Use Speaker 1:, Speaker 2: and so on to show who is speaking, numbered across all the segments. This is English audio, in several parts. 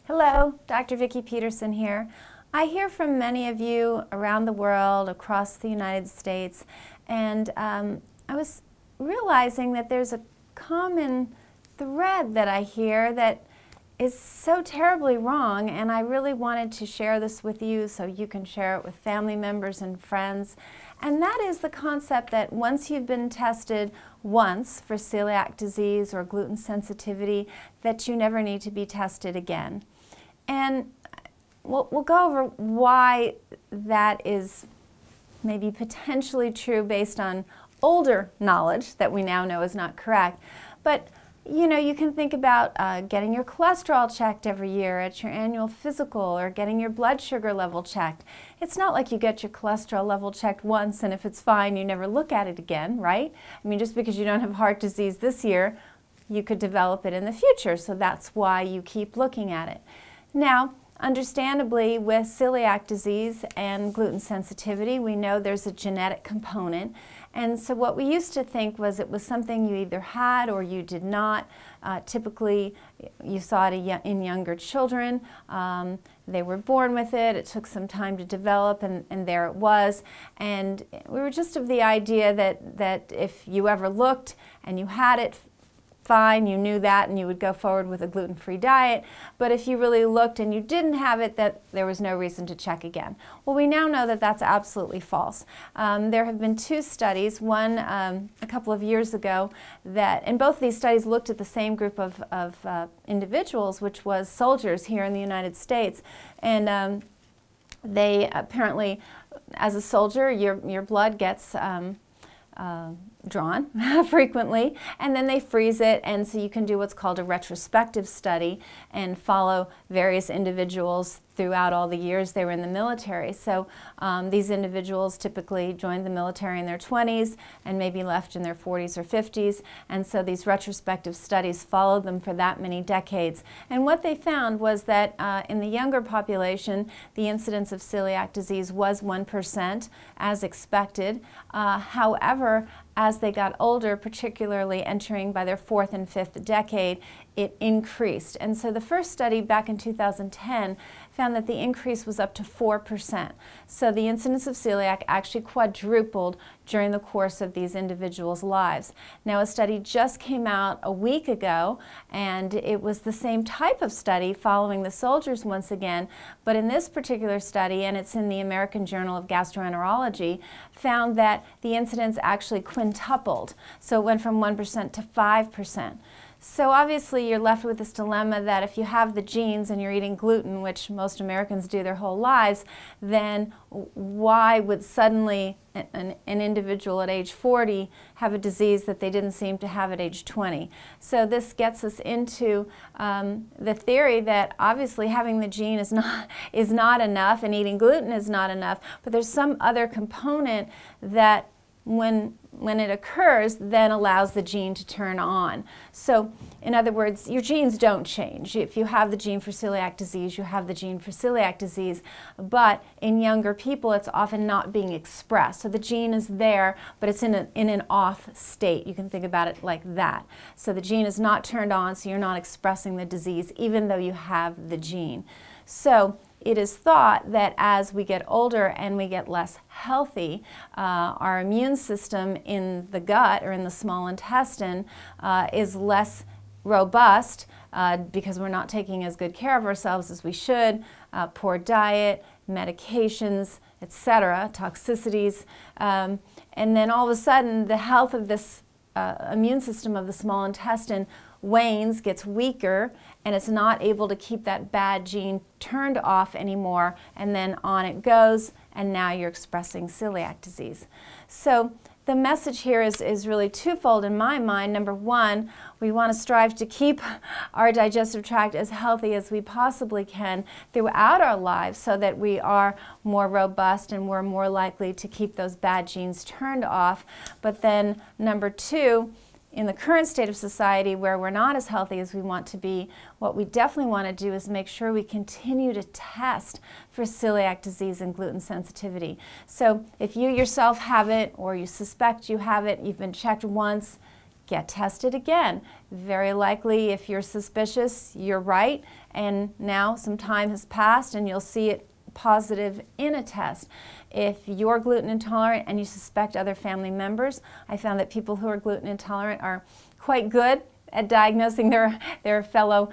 Speaker 1: Hello, Dr. Vikki Petersen here. I hear from many of you around the world, across the United States, and I was realizing that there's a common thread that I hear that is so terribly wrong, and I really wanted to share this with you so you can share it with family members and friends. And that is the concept that once you've been tested once for celiac disease or gluten sensitivity, that you never need to be tested again. And we'll go over why that is maybe potentially true based on older knowledge that we now know is not correct. But you can think about getting your cholesterol checked every year at your annual physical, or getting your blood sugar level checked. It's not like you get your cholesterol level checked once and if it's fine you never look at it again, right? I mean, just because you don't have heart disease this year, you could develop it in the future, so that's why you keep looking at it. Now, understandably, with celiac disease and gluten sensitivity, we know there's a genetic component. And so what we used to think was it was something you either had or you did not. Typically, you saw it in younger children. They were born with it. It took some time to develop, and there it was. And we were just of the idea that if you ever looked and you had it, fine, you knew that, and you would go forward with a gluten-free diet. But if you really looked and you didn't have it, that there was no reason to check again. Well, we now know that that's absolutely false. There have been two studies, one a couple of years ago, and both these studies looked at the same group of individuals, which was soldiers here in the United States. And they apparently, as a soldier, your blood gets drawn frequently, and then they freeze it, and so you can do what's called a retrospective study and follow various individuals throughout all the years they were in the military. So these individuals typically joined the military in their 20s and maybe left in their 40s or 50s, and so these retrospective studies followed them for that many decades. And what they found was that in the younger population, the incidence of celiac disease was 1%, as expected. However, as they got older, particularly entering by their 4th and 5th decade, it increased. And so the first study back in 2010 found that the increase was up to 4%. So the incidence of celiac actually quadrupled during the course of these individuals' lives. Now, a study just came out a week ago, and it was the same type of study following the soldiers once again, but in this particular study, and it's in the American Journal of Gastroenterology, found that the incidence actually quintupled. So it went from 1% to 5%. So obviously you're left with this dilemma that if you have the genes and you're eating gluten, which most Americans do their whole lives, then why would suddenly an individual at age 40 have a disease that they didn't seem to have at age 20? So this gets us into the theory that obviously having the gene is not enough, and eating gluten is not enough, but there's some other component that when it occurs, then allows the gene to turn on. So, in other words, your genes don't change. If you have the gene for celiac disease, you have the gene for celiac disease, but in younger people, it's often not being expressed. So the gene is there, but it's in an off state. You can think about it like that. So the gene is not turned on, so you're not expressing the disease, even though you have the gene. So it is thought that as we get older and we get less healthy, our immune system in the gut or in the small intestine is less robust because we're not taking as good care of ourselves as we should, poor diet, medications, etc., toxicities, and then all of a sudden the health of this immune system of the small intestine wanes, gets weaker, and it's not able to keep that bad gene turned off anymore, and then on it goes, and now you're expressing celiac disease. So the message here is really twofold in my mind. Number one, we want to strive to keep our digestive tract as healthy as we possibly can throughout our lives so that we are more robust and we're more likely to keep those bad genes turned off. But then number two, in the current state of society where we're not as healthy as we want to be, what we definitely want to do is make sure we continue to test for celiac disease and gluten sensitivity. So if you yourself have it or you suspect you have it, you've been checked once, get tested again. Very likely, if you're suspicious, you're right, and now some time has passed and you'll see it positive in a test. If you're gluten intolerant and you suspect other family members, I found that people who are gluten intolerant are quite good at diagnosing their fellow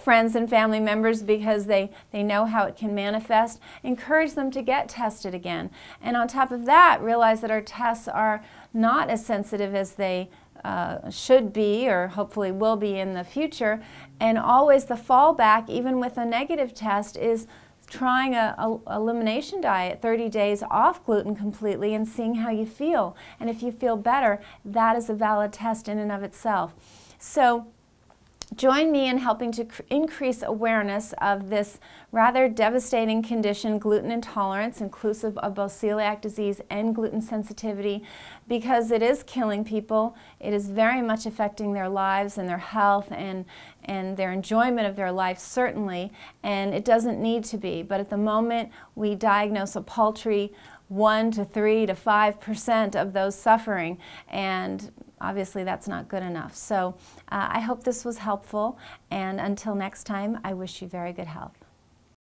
Speaker 1: friends and family members because they know how it can manifest. Encourage them to get tested again. And on top of that, realize that our tests are not as sensitive as they should be or hopefully will be in the future. And always the fallback, even with a negative test, is trying a elimination diet, 30 days off gluten completely, and seeing how you feel. And if you feel better, that is a valid test in and of itself. So join me in helping to increase awareness of this rather devastating condition, gluten intolerance, inclusive of both celiac disease and gluten sensitivity, because it is killing people. It is very much affecting their lives and their health and their enjoyment of their life, certainly, and it doesn't need to be. But at the moment, we diagnose a paltry 1 to 3 to 5% of those suffering, and obviously that's not good enough. So I hope this was helpful, and until next time, I wish you very good health.